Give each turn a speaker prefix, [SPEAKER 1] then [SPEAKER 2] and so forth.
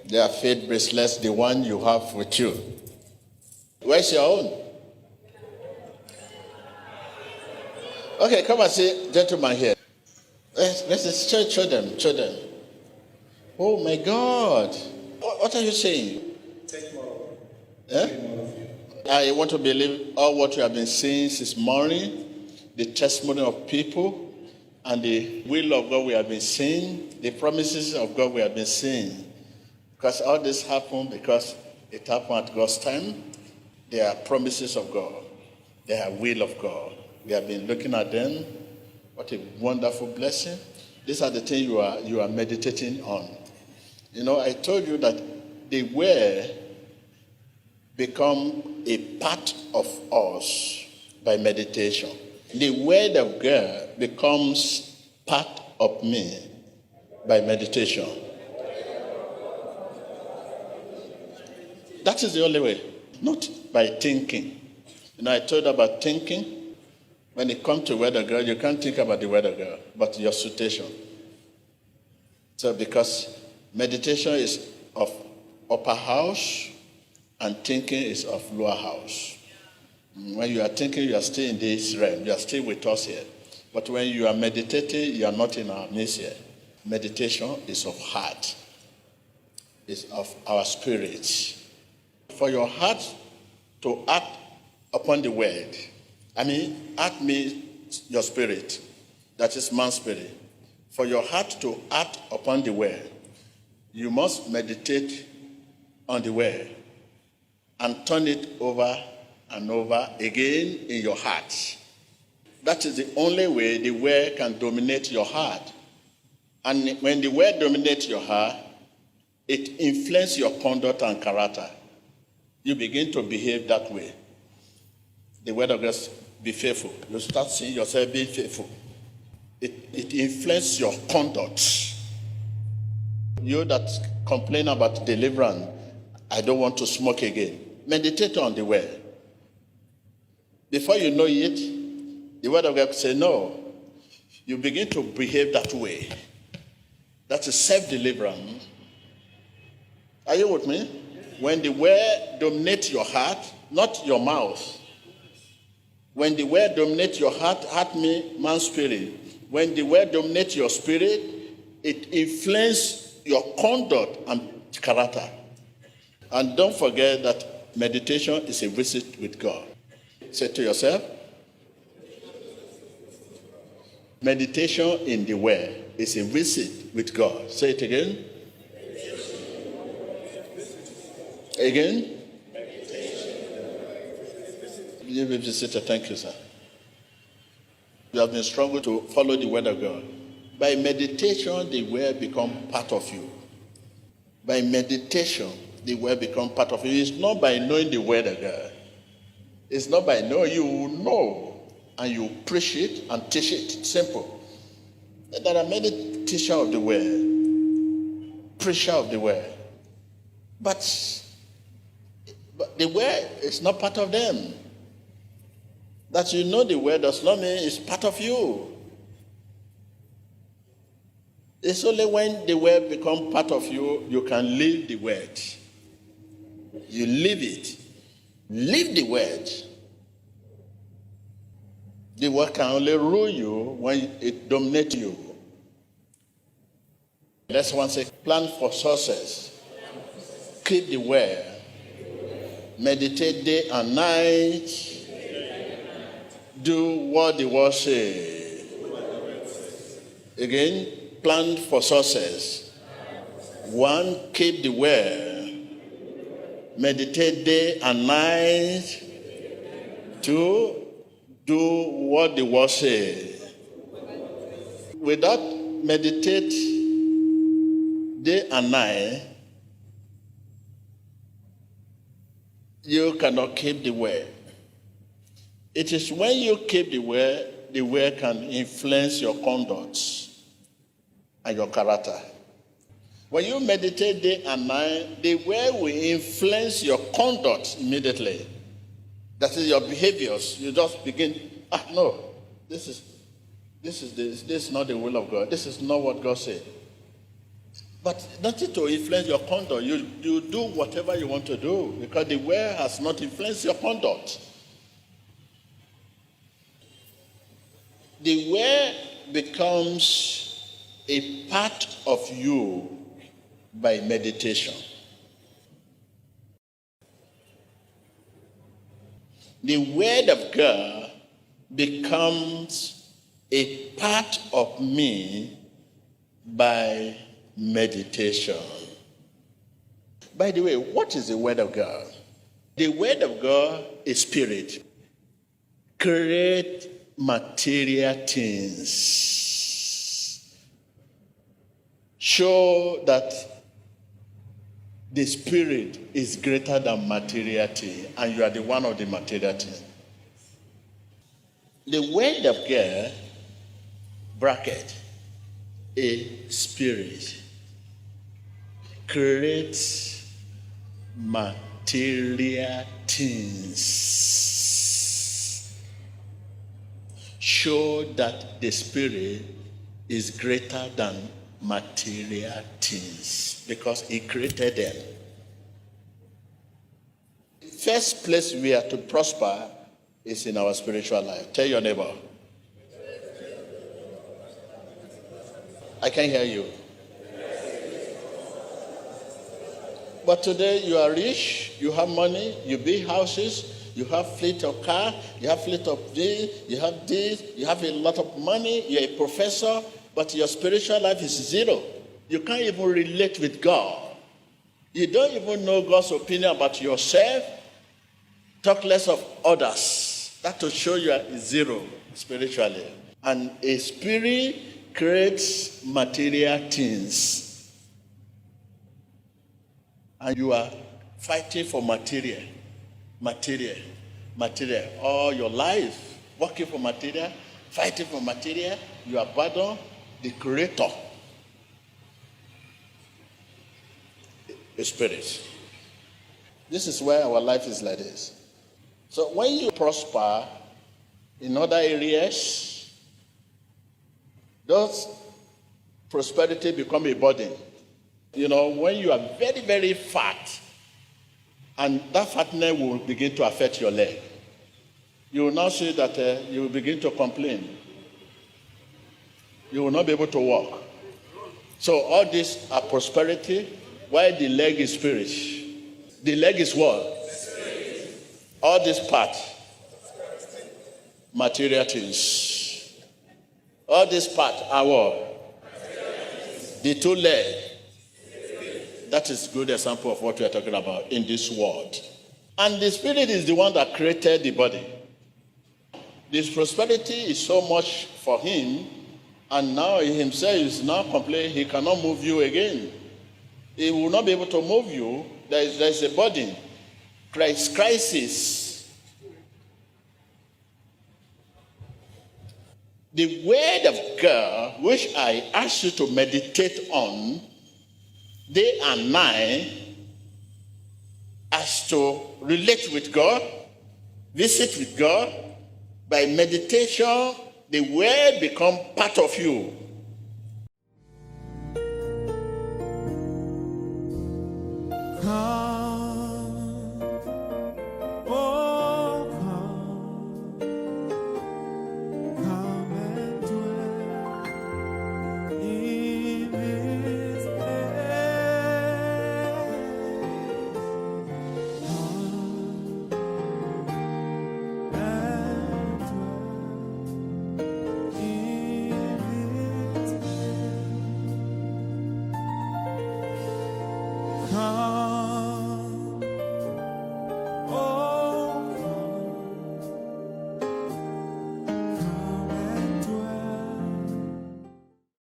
[SPEAKER 1] They are faith bracelets, the one you have with you. Where's your own? Okay, come and see, gentleman here. Let's show them. Oh my God. What are you saying?
[SPEAKER 2] Take more.
[SPEAKER 1] I want to believe all what you have been saying this morning, the testimony of people, and the will of God we have been seeing, the promises of God we have been seeing. Because all this happened because it happened at God's time. They are promises of God. They are will of God. We have been looking at them. What a wonderful blessing. These are the things you are meditating on. You know, I told you that the word become a part of us by meditation. The word of God becomes part of me by meditation. That is the only way, not by thinking. You know, I told you about thinking. When it comes to the word of God, you can't think about the word of God, but your situation. So because meditation is of upper house and thinking is of lower house. When you are thinking, you are still in this realm. You are still with us here. But when you are meditating, you are not in our midst here. Meditation is of heart. It's of our spirit. For your heart to act upon the word, act means your spirit. That is man's spirit. For your heart to act upon the word, you must meditate on the word and turn it over and over again in your heart. That is the only way the word can dominate your heart. And when the word dominates your heart, it influences your conduct and character. You begin to behave that way. The word of God, be faithful. You start seeing yourself being faithful. It influences your conduct. You that complain about deliverance, I don't want to smoke again. Meditate on the word. Before you know it, the word of God says no. You begin to behave that way. That is self-deliverance. Are you with me? When the word dominates your heart, not your mouth. When the word dominates your heart means man's spirit. When the word dominates your spirit, it influences your conduct and character. And don't forget that meditation is a visit with God. Say to yourself, meditation in the word is a visit with God. Say it again. Again? You may be seated. Thank you, sir. You have been struggling to follow the word of God. By meditation, the word becomes part of you. By meditation, the word becomes part of you. It's not by knowing the word of God. It's not by knowing. You know and you preach it and teach it. Simple. There are many teachers of the word, preacher of the word. But the word is not part of them. That you know the word does not mean it's part of you. It's only when the word becomes part of you, you can live the word. You live it. Live the word. The word can only rule you when it dominates you. Let's once say, plan for success. Keep the word. Meditate day and night. Do what the word says. Again, plan for success. 1, keep the word. Meditate day and night. 2, do what the word says. Without meditate day and night, you cannot keep the word. It is when you keep the word can influence your conduct and your character. When you meditate day and night, the word will influence your conduct immediately. That is your behaviors. You just begin, no, this is not the will of God. This is not what God said. But nothing to influence your conduct. You do whatever you want to do because the word has not influenced your conduct. The word becomes a part of you by meditation. The word of God becomes a part of me by meditation. By the way, what is the word of God? The word of God is spirit. Create material things. Show that the spirit is greater than material things, and you are the one of the material things. The word of God, bracket, a spirit, creates material things. Show that the spirit is greater than material things because he created them. First place we are to prosper is in our spiritual life. Tell your neighbor. I can't hear you. But today you are rich, you have money, you build houses, you have fleet of car, you have fleet of this, you have a lot of money, you're a professor, but your spiritual life is zero. You can't even relate with God. You don't even know God's opinion about yourself. Talk less of others. That will show you are zero spiritually. And a spirit creates material things. And you are fighting for material. All your life, working for material, fighting for material, you abandon the creator, the spirit. This is where our life is like this. So when you prosper in other areas, those prosperity become a burden. You know, when you are very, very fat, and that fatness will begin to affect your leg, you will now see that you will begin to complain. You will not be able to walk. So all these are prosperity, while the leg is spirit. The leg is what? All this part, material things. All this part are what? The two legs. That is a good example of what we are talking about in this world. And the spirit is the one that created the body. This prosperity is so much for him, and now he himself is now complaining he cannot move you again. He will not be able to move you. There is a burden. Crisis. The word of God, which I ask you to meditate on day and night, as to relate with God, visit with God. By meditation, the word becomes part of you.
[SPEAKER 2] Come.